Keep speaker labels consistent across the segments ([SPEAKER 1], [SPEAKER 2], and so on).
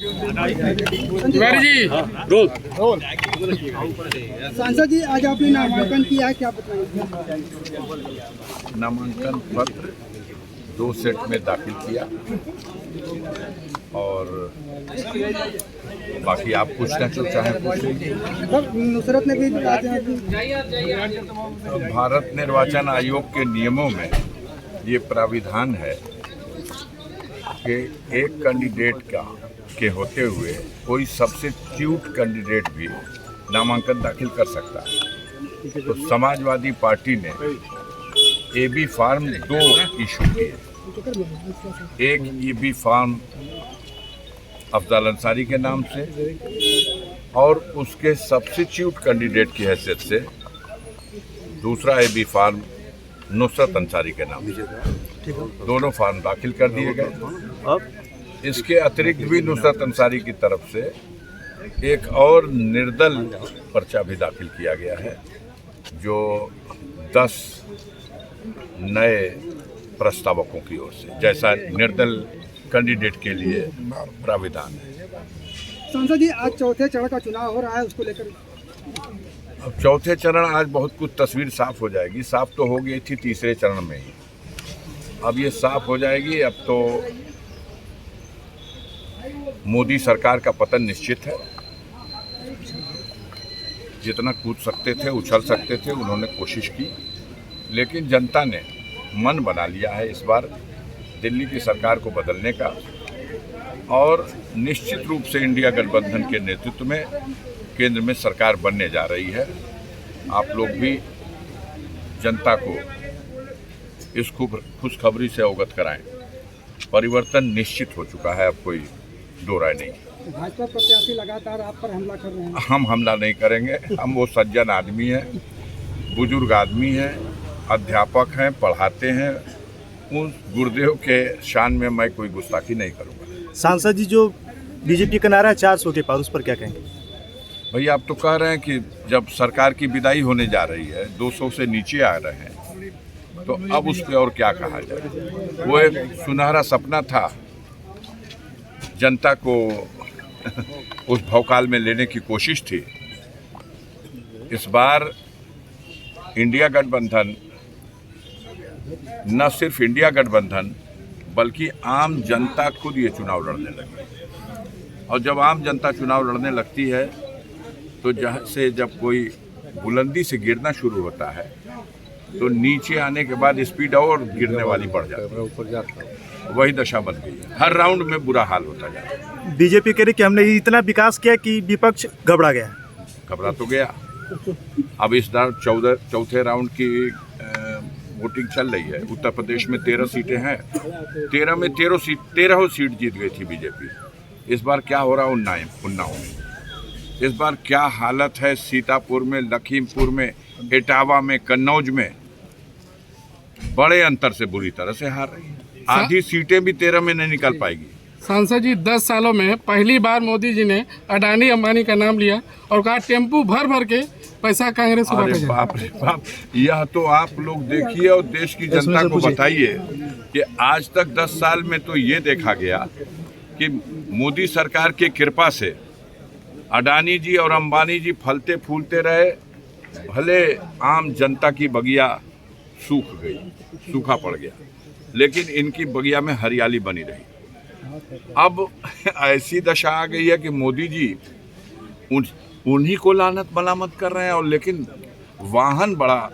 [SPEAKER 1] Tiwari ji role.
[SPEAKER 2] सांसद जी, आज आपने नामांकन किया है, क्या बताएंगे?
[SPEAKER 3] नामांकन पत्र 2 सेट में दाखिल किया और बाकी आप पूछना जो चाहें पूछ लीजिए।
[SPEAKER 2] सर, नुसरत ने भी बताते हैं कि
[SPEAKER 3] भारत निर्वाचन आयोग के नियमों में ये प्राविधान है कि एक कैंडिडेट के होते हुए कोई सब्स्टिट्यूट कैंडिडेट भी नामांकन दाखिल कर सकता है। तो समाजवादी पार्टी ने एबी फॉर्म 2 इशू किए। एक एबी फॉर्म अफजल अंसारी के नाम से और उसके सब्स्टिट्यूट कैंडिडेट की हैसियत से दूसरा एबी फॉर्म नुसरत अंसारी के नाम से। दोनों फॉर्म दाखिल कर दिए गए। अब इसके अतिरिक्त भी नुसरत अंसारी की तरफ से एक और निर्दल पर्चा भी दाखिल किया गया है, जो 10 नए प्रस्तावकों की ओर से, जैसा निर्दल कैंडिडेट के लिए प्राविधान है।
[SPEAKER 2] सांसद जी, आज चौथे चरण का चुनाव हो रहा है, उसको लेकर
[SPEAKER 3] अब चौथे चरण आज बहुत कुछ तस्वीर साफ हो जाएगी। साफ तो हो गई थी तीसरे चरण में ही, अब ये साफ हो जाएगी। अब तो मोदी सरकार का पतन निश्चित है। जितना कूद सकते थे, उछल सकते थे, उन्होंने कोशिश की, लेकिन जनता ने मन बना लिया है इस बार दिल्ली की सरकार को बदलने का, और निश्चित रूप से इंडिया गठबंधन के नेतृत्व में केंद्र में सरकार बनने जा रही है। आप लोग भी जनता को इस खुशखबरी से अवगत कराएं। परिवर्तन निश्चित हो चुका है, अब कोई दो राय नहीं।
[SPEAKER 2] भाजपा प्रत्याशी लगातार आप पर हमला कर रहे हैं।
[SPEAKER 3] हम हमला नहीं करेंगे। हम वो सज्जन आदमी हैं, बुजुर्ग आदमी हैं, अध्यापक हैं, पढ़ाते हैं। उस गुरुदेव के शान में मैं कोई गुस्ताखी नहीं करूँगा।
[SPEAKER 4] सांसद जी, जो बीजेपी का नारा है 400 के पार, उस पर क्या कहेंगे?
[SPEAKER 3] भैया, आप तो कह रहे हैं कि जब सरकार की विदाई होने जा रही है, 200 से नीचे आ रहे हैं, तो अब उस पर और क्या कहा जाए। वो एक सुनहरा सपना था, जनता को उस भवकाल में लेने की कोशिश थी। इस बार इंडिया गठबंधन, न सिर्फ इंडिया गठबंधन बल्कि आम जनता खुद ये चुनाव लड़ने लगी। और जब आम जनता चुनाव लड़ने लगती है तो जब कोई बुलंदी से गिरना शुरू होता है तो नीचे आने के बाद स्पीड और गिरने वाली बढ़ जाती है, ऊपर जाता है। वही दशा बन गई है। हर राउंड में बुरा हाल होता जाता है।
[SPEAKER 4] बीजेपी कह रही कि हमने इतना विकास किया कि विपक्ष घबरा गया।
[SPEAKER 3] घबरा तो गया। अब इस बार चौथे राउंड की वोटिंग चल रही है। उत्तर प्रदेश में 13 सीटें हैं। 13 में 13 सीट जीत गई थी बीजेपी। इस बार क्या हो रहा है उन्नाव में। इस बार क्या हालत है सीतापुर में, लखीमपुर में, इटावा में, कन्नौज में, बड़े अंतर से बुरी तरह से हार रही है। आधी सीटें भी 13 में नहीं निकल पाएगी।
[SPEAKER 1] सांसद जी, 10 सालों में पहली बार मोदी जी ने अडानी अंबानी का नाम लिया और कहा टेम्पू भर भर के पैसा कांग्रेस को बांटा जाए।
[SPEAKER 3] बाप रे बाप, यह तो आप लोग देखिए और देश की जनता को बताइए कि आज तक 10 साल में तो ये देखा गया कि मोदी सरकार की कृपा से अडानी जी और अंबानी जी फलते फूलते रहे, भले आम जनता की बगिया सूख गई, सूखा पड़ गया, लेकिन इनकी बगिया में हरियाली बनी रही। अब ऐसी दशा आ गई है कि मोदी जी उन्हीं को लानत मलामत कर रहे हैं, और लेकिन वाहन बड़ा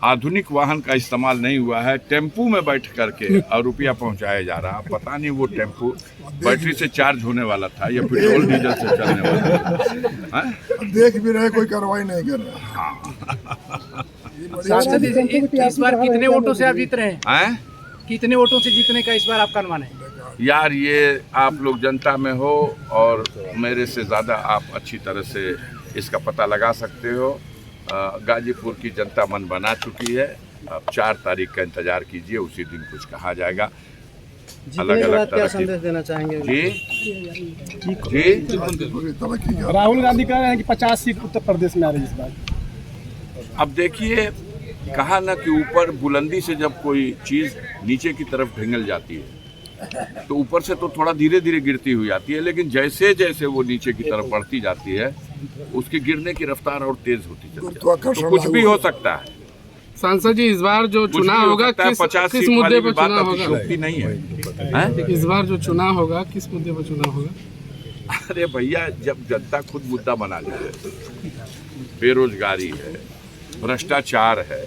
[SPEAKER 3] आधुनिक वाहन का इस्तेमाल नहीं हुआ है। टेम्पू में बैठ करके और रुपया पहुंचाया जा रहा। पता नहीं वो टेम्पू बैटरी से चार्ज होने वाला था या पेट्रोल डीजल से चलने वाला था।
[SPEAKER 5] देख भी रहे, कोई कार्रवाई नहीं कर रहा।
[SPEAKER 3] हाँ।
[SPEAKER 6] इस बार कितने वोटों से आप जीत रहे हैं? कितने वोटों से जीतने का इस बार आपका अनुमान है?
[SPEAKER 3] यार, ये आप लोग जनता में हो और मेरे से ज़्यादा आप अच्छी तरह से इसका पता लगा सकते हो। गाजीपुर की जनता मन बना चुकी है। अब 4 तारीख का इंतजार कीजिए, उसी दिन कुछ कहा जाएगा। अलग अलग तरह
[SPEAKER 6] संदेश देना चाहेंगे?
[SPEAKER 3] जी
[SPEAKER 2] राहुल गांधी कह रहे हैं कि 50 सीट उत्तर प्रदेश में आ रही है इस बार।
[SPEAKER 3] अब देखिए, कहा ना कि ऊपर बुलंदी से जब कोई चीज़ नीचे की तरफ ढेंगल जाती है तो ऊपर से तो थोड़ा धीरे धीरे गिरती हुई आती है, लेकिन जैसे जैसे वो नीचे की तरफ बढ़ती जाती है उसकी गिरने की रफ्तार और तेज होती चलती है। तो कुछ भी हो सकता है।
[SPEAKER 1] सांसद जी, इस बार जो चुनाव होगा किस मुद्दे पर चुनाव होगा?
[SPEAKER 3] नहीं है।
[SPEAKER 1] इस बार जो चुनाव होगा किस मुद्दे पर चुनाव होगा?
[SPEAKER 3] अरे भैया, जब जनता खुद मुद्दा बना ले, बेरोजगारी है, भ्रष्टाचार है,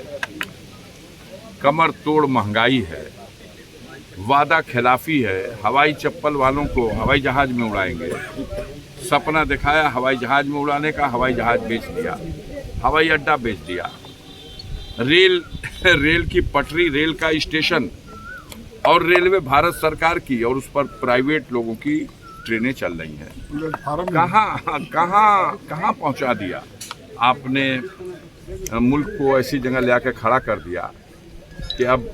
[SPEAKER 3] कमर तोड़ महंगाई है, वादा खिलाफी है, हवाई चप्पल वालों को हवाई जहाज में उड़ाएंगे, सपना दिखाया हवाई जहाज में उड़ाने का, हवाई जहाज बेच दिया, हवाई अड्डा बेच दिया, रेल की पटरी, रेल का स्टेशन और रेलवे भारत सरकार की और उस पर प्राइवेट लोगों की ट्रेनें चल रही हैं। कहाँ पहुंचा दिया आपने मुल्क को, ऐसी जगह ले आकर खड़ा कर दिया कि अब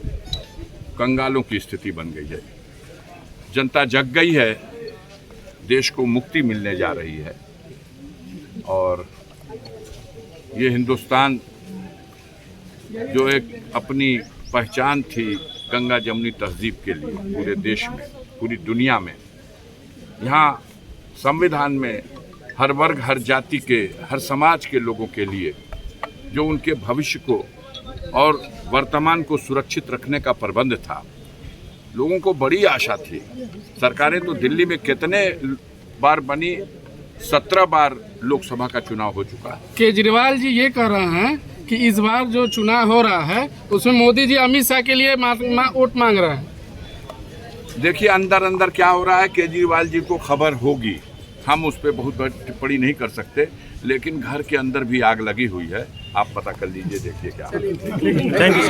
[SPEAKER 3] कंगालों की स्थिति बन गई है। जनता जग गई है, देश को मुक्ति मिलने जा रही है और ये हिंदुस्तान जो एक अपनी पहचान थी गंगा जमुनी तहजीब के लिए पूरे देश में, पूरी दुनिया में, यहाँ संविधान में हर वर्ग, हर जाति के, हर समाज के लोगों के लिए जो उनके भविष्य को और वर्तमान को सुरक्षित रखने का प्रबंध था, लोगों को बड़ी आशा थी। सरकारें तो दिल्ली में कितने बार बनी, 17 बार लोकसभा का चुनाव हो चुका है।
[SPEAKER 1] केजरीवाल जी ये कह रहे हैं कि इस बार जो चुनाव हो रहा है उसमें मोदी जी अमित शाह के लिए वोट मांग रहे हैं।
[SPEAKER 3] देखिए, अंदर अंदर क्या हो रहा है केजरीवाल जी को खबर होगी, हम उस पर बहुत बड़ी टिप्पणी नहीं कर सकते, लेकिन घर के अंदर भी आग लगी हुई है। आप पता कर लीजिए, देखिए क्या।
[SPEAKER 4] Thank you.